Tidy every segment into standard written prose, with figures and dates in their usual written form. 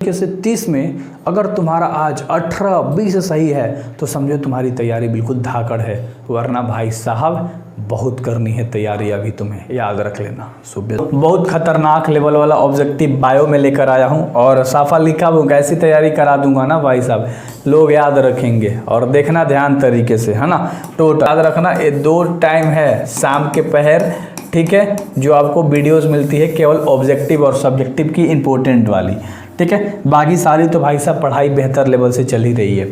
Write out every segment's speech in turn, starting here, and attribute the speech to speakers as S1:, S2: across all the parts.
S1: से 30 में अगर तुम्हारा आज 18-20 सही है तो समझो तुम्हारी तैयारी बिल्कुल धाकड़ है, वरना भाई साहब बहुत करनी है तैयारी अभी, तुम्हें याद रख लेना। बहुत खतरनाक लेवल वाला ऑब्जेक्टिव बायो में लेकर आया हूं और साफा लिखा हूँ, कैसी तैयारी करा दूंगा ना भाई साहब, लोग याद रखेंगे। और देखना ध्यान तरीके से, है ना। टोटल याद रखना, ये 2 टाइम है शाम के पहर, ठीक है, जो आपको वीडियोस मिलती है केवल ऑब्जेक्टिव और सब्जेक्टिव की इंपॉर्टेंट वाली, ठीक है। बाकी सारी तो भाई साहब पढ़ाई बेहतर लेवल से चल ही रही है।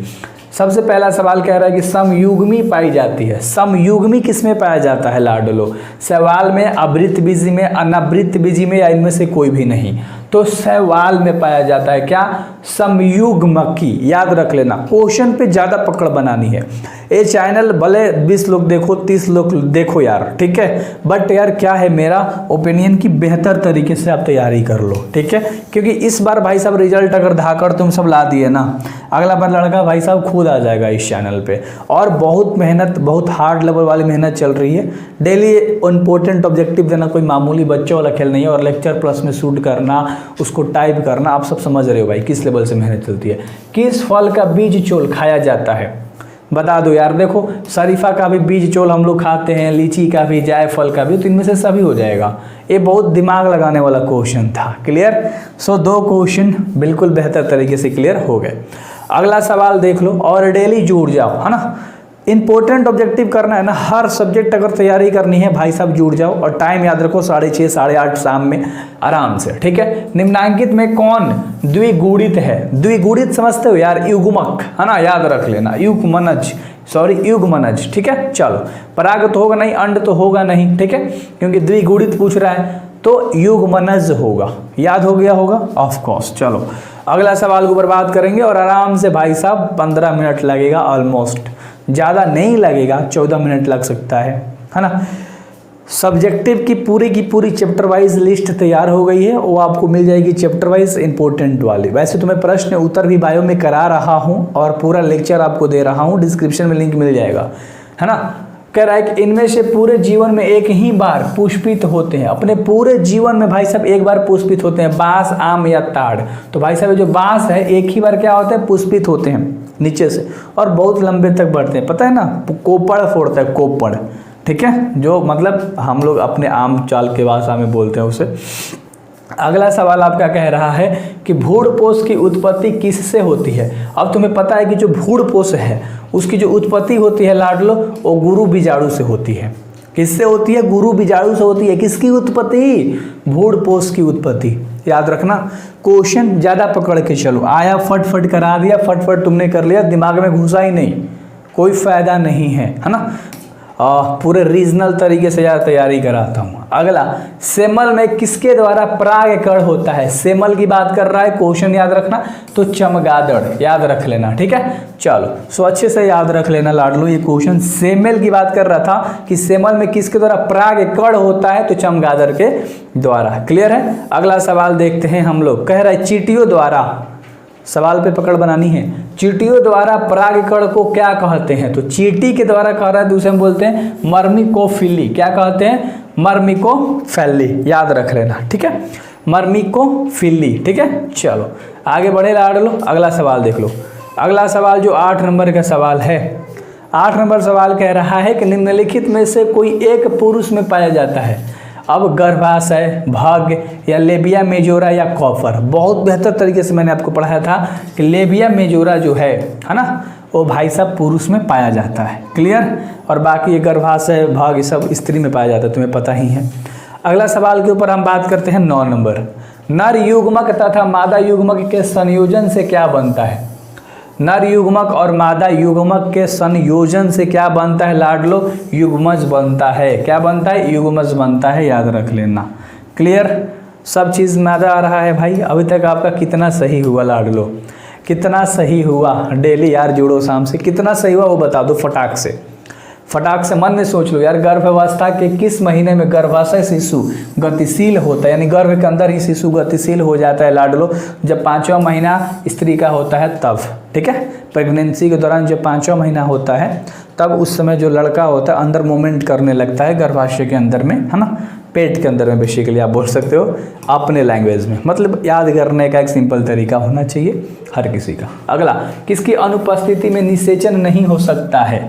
S1: सबसे पहला सवाल कह रहा है कि समयुग्मी पाई जाती है। समयुग्मी किस में पाया जाता है लाडलो? सवाल में, आवृत बीजी में, अनावृत बीजी में, या इनमें से कोई भी नहीं। तो सवाल में पाया जाता है क्या? समयुग्मकी। याद रख लेना, क्वेश्चन पे ज़्यादा पकड़ बनानी है। ये चैनल भले 20 लोग देखो, 30 लोग देखो यार, ठीक है, बट यार क्या है, मेरा ओपिनियन की बेहतर तरीके से आप तैयारी कर लो, ठीक है। क्योंकि इस बार भाई साहब रिजल्ट अगर धाकड़ तुम सब ला दिए ना, अगला बार लड़का भाई साहब खुद आ जाएगा इस चैनल पे। और बहुत मेहनत, बहुत हार्ड लेवल वाली मेहनत चल रही है। डेली इंपॉर्टेंट ऑब्जेक्टिव देना कोई मामूली बच्चों वाला खेल नहीं है। और लेक्चर प्लस में शूट करना, उसको टाइप करना, आप सब समझ रहे हो भाई किस लेवल से मेहनत चलती है। किस फल का बीज चोल खाया जाता है? बता दो यार। देखो, शरीफा का भी बीज चोल हम लोग खाते हैं, लीची का भी, जायफल का भी, तो इनमें से सभी हो जाएगा। ये बहुत दिमाग लगाने वाला क्वेश्चन था। क्लियर? सो 2 क्वेश्चन बिल्कुल बेहतर तरीके से क्लियर हो गए। अगला सवाल देख लो और डेली जुड़ जाओ, है ना। इंपॉर्टेंट ऑब्जेक्टिव करना है ना, हर सब्जेक्ट अगर तैयारी करनी है भाई साहब जुड़ जाओ। और टाइम याद रखो 6:30 8:30 शाम में आराम से, ठीक है। निम्नांकित में कौन द्विगुणित है? द्विगुणित समझते हो यार? युग्मक, है ना, याद रख लेना। युग्मनज, युग्मनज, ठीक है। चलो, पराग तो होगा नहीं, अंड तो होगा नहीं, ठीक है, क्योंकि द्विगुणित पूछ रहा है, तो युग्मनज होगा। याद हो गया होगा ऑफ कोर्स। चलो, अगला सवाल को बर्बाद करेंगे और आराम से भाई साहब 15 मिनट लगेगा, ऑलमोस्ट ज़्यादा नहीं लगेगा, 14 मिनट लग सकता है ना। सब्जेक्टिव की पूरी चैप्टर वाइज लिस्ट तैयार हो गई है, वो आपको मिल जाएगी चैप्टर वाइज इंपॉर्टेंट वाली। वैसे तो मैं प्रश्न उत्तर भी बायो में करा रहा हूँ और पूरा लेक्चर आपको दे रहा हूँ, डिस्क्रिप्शन में लिंक मिल जाएगा, है ना। कह रहा है कि इनमें से पूरे जीवन में एक ही बार पुष्पित होते हैं। अपने पूरे जीवन में भाई साहब एक बार पुष्पित होते हैं, बांस, आम या ताड़। तो भाई साहब जो बांस है एक ही बार क्या होता है, पुष्पित होते हैं नीचे से, और बहुत लंबे तक बढ़ते हैं, पता है ना। कोपड़ फोड़ता है, कोपड़, ठीक है, जो मतलब हम लोग अपने आम चाल के भाषा में बोलते हैं उसे। अगला सवाल आपका कह रहा है कि भ्रूणपोष की उत्पत्ति किससे होती है? अब तुम्हें पता है कि जो भ्रूणपोष है उसकी जो उत्पत्ति होती है लाडलो, वो गुरु बीजाणु से होती है। किससे होती है? गुरु बीजाणु से होती है। किसकी उत्पत्ति? भ्रूणपोष की उत्पत्ति। याद रखना, क्वेश्चन ज़्यादा पकड़ के चलो। आया फटफट करा दिया, फटफट तुमने कर लिया, दिमाग में घुसा ही नहीं, कोई फायदा नहीं है ना। पूरे रीजनल तरीके से यार तैयारी कराता हूँ। अगला, सेमल में किसके द्वारा परागकण होता है? सेमल की बात कर रहा है, क्वेश्चन याद रखना, तो चमगादड़, याद रख लेना, ठीक है। चलो, सो अच्छे से याद रख लेना लाडलो, ये क्वेश्चन सेमल की बात कर रहा था कि सेमल में किसके द्वारा परागकण होता है, तो चमगादड़ के द्वारा। क्लियर है? अगला सवाल देखते हैं हम लोग। कह रहा है चींटियों द्वारा, सवाल पे पकड़ बनानी है, चींटियों द्वारा परागकण को क्या कहते हैं? तो चींटी के द्वारा कह रहा है, दूसरे में बोलते हैं मर्मिकोफिली। क्या कहते हैं? मर्मिकोफिली, याद रख लेना, ठीक है, मर्मिकोफिली, ठीक है। चलो आगे बढ़े लाडलो, अगला सवाल देख लो। अगला सवाल जो 8 नंबर का सवाल है, 8 नंबर सवाल कह रहा है कि निम्नलिखित में से कोई एक पुरुष में पाया जाता है। अब गर्भाशय, भाग्य, या लेबिया मेजोरा, या कॉपर। बहुत बेहतर तरीके से मैंने आपको पढ़ाया था कि लेबिया मेजोरा जो है ना, वो भाई साहब पुरुष में पाया जाता है। क्लियर? और बाकी ये गर्भाशय, भाग्य सब स्त्री में पाया जाता है, तुम्हें पता ही है। अगला सवाल के ऊपर हम बात करते हैं 9 नंबर। नर युग्मक तथा मादा युग्मक के संयोजन से क्या बनता है? नर युग्मक और मादा युग्मक के संयोजन से क्या बनता है लाडलो? युग्मज बनता है। क्या बनता है? युग्मज बनता है, याद रख लेना। क्लियर? सब चीज़ मादा आ रहा है भाई। अभी तक आपका कितना सही हुआ लाडलो? कितना सही हुआ? डेली यार जुड़ो शाम से, कितना सही हुआ वो बता दो फटाक से। फटाक से मन में सोच लो यार, गर्भावस्था के किस महीने में गर्भाशय शिशु गतिशील होता है, यानी गर्भ के अंदर ही शिशु गतिशील हो जाता है लाडलो? जब 5वां महीना स्त्री का होता है तब, ठीक है। प्रेगनेंसी के दौरान जब 5वां महीना होता है तब उस समय जो लड़का होता है अंदर मूवमेंट करने लगता है गर्भाशय के अंदर में, है ना। पेट के अंदर में बेसिकली आप बोल सकते हो अपने लैंग्वेज में। मतलब याद करने का एक सिंपल तरीका होना चाहिए हर किसी का। अगला, किसकी अनुपस्थिति में निषेचन नहीं हो सकता है?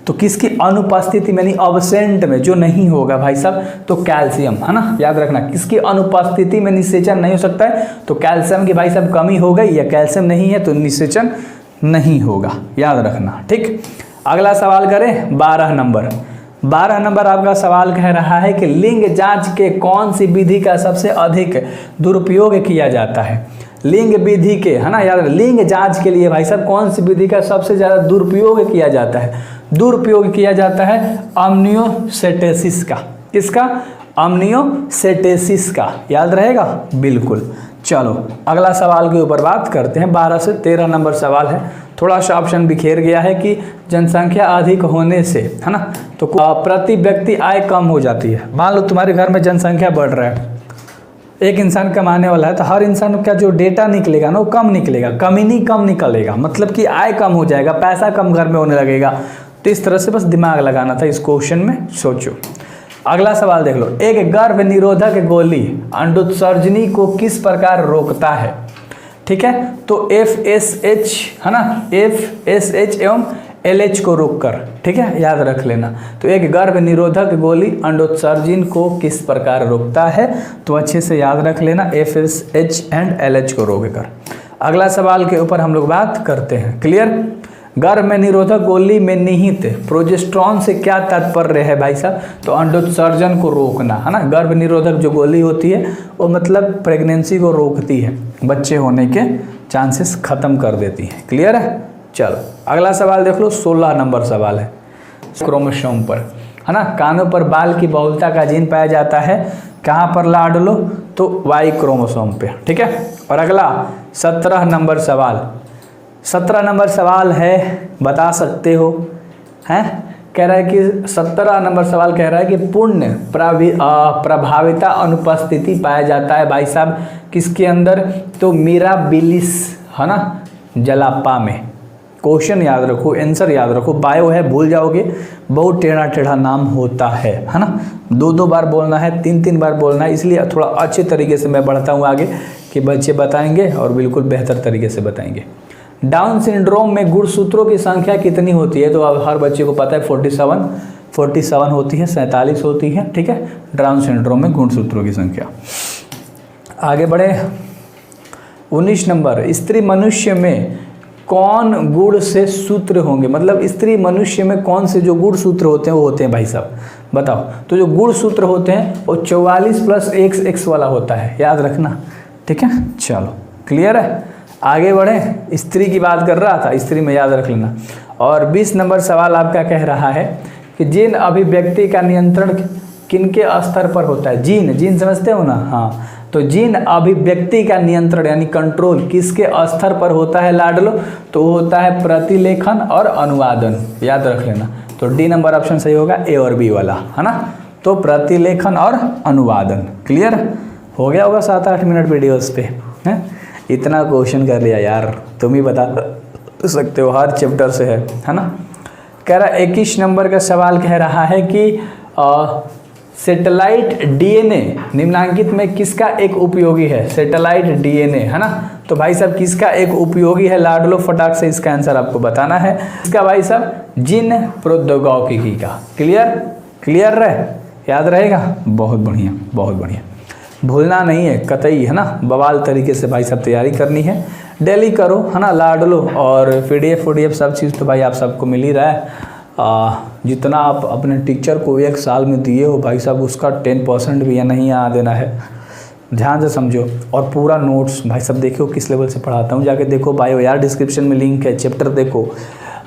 S1: तो किसकी अनुपस्थिति में, यानी अब्सेंट में जो नहीं होगा भाई साहब, तो कैल्शियम, है ना, याद रखना। किसकी अनुपस्थिति में निषेचन नहीं हो सकता है? तो कैल्शियम की भाई साहब कमी हो गई या कैल्शियम नहीं है तो निषेचन नहीं होगा, याद रखना। ठीक, अगला सवाल करें 12 नंबर। 12 नंबर आपका सवाल कह रहा है कि लिंग जांच के कौन सी विधि का सबसे अधिक दुरुपयोग किया जाता है? लिंग विधि के, है ना यार, लिंग जांच के लिए भाई साहब कौन सी विधि का सबसे ज़्यादा दुरुपयोग किया जाता है? दुरुपयोग किया जाता है अम्नियोसेटेसिस का। किसका? अम्नियोसेटेसिस का, याद रहेगा बिल्कुल। चलो अगला सवाल के ऊपर बात करते हैं। 12 से 13 नंबर सवाल है। थोड़ा सा ऑप्शन बिखेर गया है कि जनसंख्या अधिक होने से, है ना, तो प्रति व्यक्ति आय कम हो जाती है। मान लो तुम्हारे घर में जनसंख्या बढ़ रहा है, एक इंसान कमाने वाला है, तो हर इंसान का जो डेटा निकलेगा ना वो कम निकलेगा, कमीनी कम निकलेगा, मतलब कि आय कम हो जाएगा, पैसा कम घर में होने लगेगा। तो इस तरह से बस दिमाग लगाना था इस क्वेश्चन में, सोचो। अगला सवाल देख लो, एक गर्भ निरोधक गोली अंडोत्सर्जनी को किस प्रकार रोकता है? ठीक है, तो FSH, है ना, FSH एवं LH को रोककर, ठीक है, याद रख लेना। तो एक गर्भ निरोधक गोली अंडोत्सर्जन को किस प्रकार रोकता है? तो अच्छे से याद रख लेना, FSH एंड LH को रोककर। अगला सवाल के ऊपर हम लोग बात करते हैं। क्लियर? गर्भ में निरोधक गोली में निहित प्रोजेस्टेरॉन से क्या तात्पर्य है भाई साहब? तो अंडोत्सर्जन को रोकना, है ना। गर्भ निरोधक जो गोली होती है वो मतलब प्रेगनेंसी को रोकती है, बच्चे होने के चांसेस खत्म कर देती है। क्लियर है? चलो अगला सवाल देख लो, 16 नंबर सवाल है। क्रोमोसोम पर, है ना, कानों पर बाल की बहुलता का जीन पाया जाता है कहाँ पर लाडलो? तो Y क्रोमोसोम पे। ठीक है, और अगला 17 नंबर सवाल। 17 नंबर सवाल है, बता सकते हो, हैं? कह रहा है कि 17 नंबर सवाल कह रहा है कि पूर्ण प्रभाविता अनुपस्थिति पाया जाता है भाई साहब किसके अंदर? तो मिराबिलिस, है ना, जलापा में। क्वेश्चन याद रखो, आंसर याद रखो, बायो है भूल जाओगे, बहुत टेढ़ा टेढ़ा नाम होता है ना। 2 बार बोलना है, 3 बार बोलना है, इसलिए थोड़ा अच्छे तरीके से मैं बढ़ता हूँ आगे कि बच्चे बताएंगे और बिल्कुल बेहतर तरीके से बताएंगे। डाउन सिंड्रोम में गुणसूत्रों की संख्या कितनी होती है? तो अब हर बच्चे को पता है 47 होती है, 47 होती है। ठीक है, डाउन सिंड्रोम में गुणसूत्रों की संख्या। आगे बढ़े, 19 नंबर, स्त्री मनुष्य में कौन गुण से सूत्र होंगे? मतलब स्त्री मनुष्य में कौन से जो गुण सूत्र होते हैं वो होते हैं भाई साहब, बताओ। तो जो गुण सूत्र होते हैं वो 44 + x वाला होता है, याद रखना। ठीक है, चलो क्लियर है। आगे बढ़े, स्त्री की बात कर रहा था, स्त्री में याद रख लेना। और 20 नंबर सवाल आपका कह रहा है कि जीन अभिव्यक्ति का नियंत्रण किनके स्तर पर होता है? जीन समझते हो ना? हाँ, तो जीन अभिव्यक्ति का नियंत्रण यानी कंट्रोल किसके स्तर पर होता है लाडलो? तो होता है प्रतिलेखन और अनुवादन, याद रख लेना। तो डी नंबर ऑप्शन सही होगा, ए और बी वाला, है ना। तो प्रतिलेखन और अनुवादन। क्लियर हो गया होगा 7-8 मिनट वीडियोस पे, हैं? इतना क्वेश्चन कर लिया यार, तुम ही बता सकते हो, हर चैप्टर से है ना। कह रहा 21 नंबर का सवाल कह रहा है कि सैटेलाइट डीएनए निम्नांकित में किसका एक उपयोगी है? सैटेलाइट डीएनए, है ना। तो भाई साहब किसका एक उपयोगी है लाडलो? फटाक से इसका आंसर आपको बताना है। इसका भाई साहब जीन प्रौद्योगिकी का। क्लियर रहे, याद रहेगा? बहुत बढ़िया, बहुत बढ़िया, भूलना नहीं है कतई, है ना। बवाल तरीके से भाई साहब तैयारी करनी है, डेली करो, है ना लाडलो। और PDF सब चीज़ तो भाई आप सबको मिल ही रहा है। जितना आप अपने टीचर को 1 साल में दिए हो भाई साहब उसका 10% भी या नहीं आ देना है, ध्यान से समझो। और पूरा नोट्स भाई साहब देखो किस लेवल से पढ़ाता हूँ, जाके देखो बायो यार, डिस्क्रिप्शन में लिंक है, चैप्टर देखो,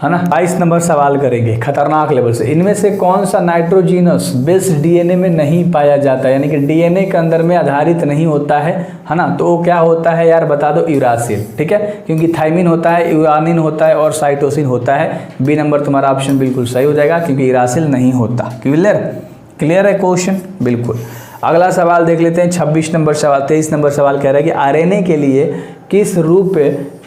S1: है ना। 22 नंबर सवाल करेंगे खतरनाक लेवल से। इनमें से कौन सा नाइट्रोजीनस बेस्ड डीएनए में नहीं पाया जाता, यानी कि डीएनए के अंदर में आधारित नहीं होता है ना। तो वो क्या होता है यार, बता दो? यूरासिल। ठीक है, क्योंकि थाइमिन होता है, यूरानिन होता है और साइटोसिन होता है। बी नंबर तुम्हारा ऑप्शन बिल्कुल सही हो जाएगा, क्योंकि यूरासिल नहीं होता। क्लियर है क्वेश्चन? बिल्कुल। अगला सवाल देख लेते हैं, 26 नंबर सवाल। 23 नंबर सवाल कह रहा है कि आरएनए के लिए किस रूप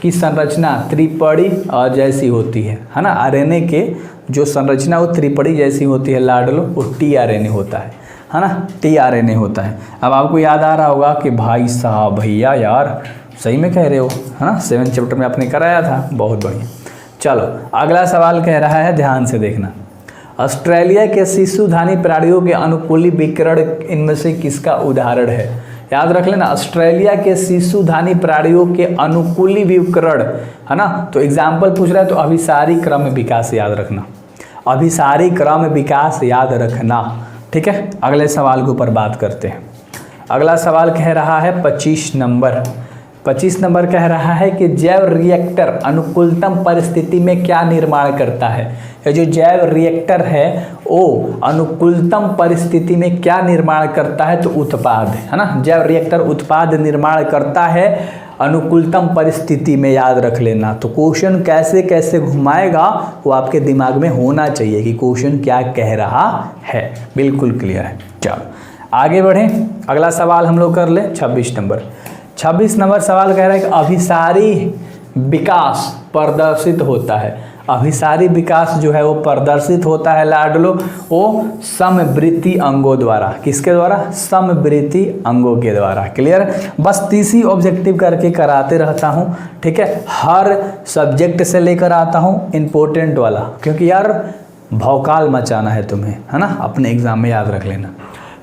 S1: की संरचना त्रिपड़ी जैसी होती है ना। आरएनए के जो संरचना वो त्रिपड़ी जैसी होती है लाडलो, वो टीआरएनए होता है। है ना, tRNA होता है। अब आपको याद आ रहा होगा कि भाई साहब भैया यार सही में कह रहे हो, है ना, 7th चैप्टर में आपने कराया था, बहुत बढ़िया। चलो अगला सवाल कह रहा है, ध्यान से देखना, ऑस्ट्रेलिया के शिशुधानी प्राणियों के अनुकूली विकिरण इनमें से किसका उदाहरण है? याद रख लेना, ऑस्ट्रेलिया के शिशुधानी प्राणियों के अनुकूली विकिरण, है ना, तो एग्जाम्पल पूछ रहा है तो अभिसारी क्रम विकास याद रखना, अभिसारी क्रम विकास याद रखना, ठीक है। अगले सवाल के ऊपर बात करते हैं। अगला सवाल कह रहा है 25 नंबर, 25 नंबर कह रहा है कि जैव रिएक्टर अनुकूलतम परिस्थिति में क्या निर्माण करता है? ये जो जैव रिएक्टर है वो अनुकूलतम परिस्थिति में क्या निर्माण करता है? तो उत्पाद, है ना, जैव रिएक्टर उत्पाद निर्माण करता है अनुकूलतम परिस्थिति में, याद रख लेना। तो क्वेश्चन कैसे कैसे घुमाएगा वो आपके दिमाग में होना चाहिए कि क्वेश्चन क्या कह रहा है, बिल्कुल क्लियर है। चलो आगे बढ़ें, अगला सवाल हम लोग कर ले 26 नंबर। 26 नंबर सवाल कह रहा है कि अभिसारी विकास प्रदर्शित होता है, अभिसारी विकास जो है वो प्रदर्शित होता है लाडलो वो समवृत्ति अंगों द्वारा, किसके द्वारा? समवृत्ति अंगों के द्वारा। क्लियर? बस 30 ऑब्जेक्टिव करके कराते रहता हूँ, ठीक है, हर सब्जेक्ट से लेकर आता हूँ इंपॉर्टेंट वाला, क्योंकि यार भौकाल मचाना है तुम्हें, है ना, अपने एग्जाम में याद रख लेना।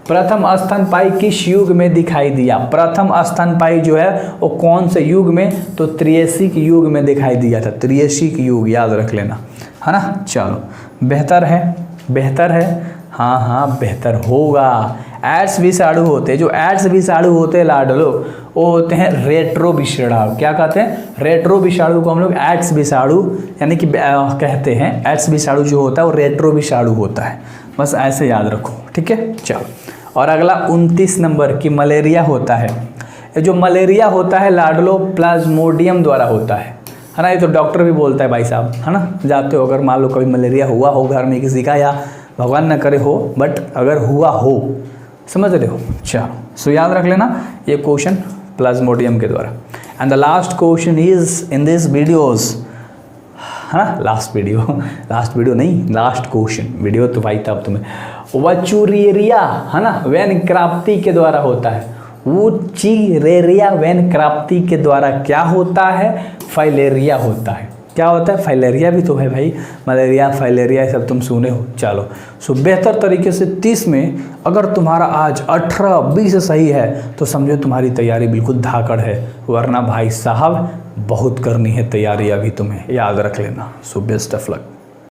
S1: प्रथम स्तनपायी किस युग में दिखाई दिया? प्रथम स्तनपायी जो है वो कौन से युग में? तो त्रियसिक युग में दिखाई दिया था, त्रियसिक युग, याद रख लेना, है ना। चलो बेहतर है, बेहतर है, हाँ हाँ बेहतर होगा। एड्स विषाणु होते हैं, जो एड्स विषाणु होते हैं लाडलो वो होते हैं रेट्रो विषाणु। क्या कहते हैं? रेट्रो विषाणु को हम लोग एड्स विषाणु यानी कि कहते हैं। एड्स विषाणु जो होता है वो रेट्रो विषाणु होता है, बस ऐसे याद रखो, ठीक है। चलो और अगला 29 नंबर की मलेरिया होता है, ये जो मलेरिया होता है लाडलो प्लाज्मोडियम द्वारा होता है ना, ये तो डॉक्टर भी बोलता है भाई साहब, है ना, जाते हो अगर मान लो कभी मलेरिया हुआ हो घर में किसी का, या भगवान न करे हो, बट अगर हुआ हो, समझ रहे हो। चलो सो याद रख लेना ये क्वेश्चन प्लाज्मोडियम के द्वारा। And the last question is in this videos, है ना, लास्ट वीडियो नहीं, लास्ट क्वेश्चन, वीडियो तो भाई तब तुम्हें, वचुरियरिया, है ना, वैन क्राप्ति के द्वारा होता है। वुचिरेरिया वैन क्राप्ति के द्वारा क्या होता है? फाइलेरिया होता है। क्या होता है? फाइलेरिया भी तो है भाई, मलेरिया, फाइलेरिया, ये सब तुम सुने हो। चलो सो बेहतर तरीके से 30 में अगर तुम्हारा आज 18-20 सही है तो समझो तुम्हारी तैयारी बिल्कुल धाकड़ है, वरना भाई साहब बहुत करनी है तैयारी अभी तुम्हें, याद रख लेना। So best of luck.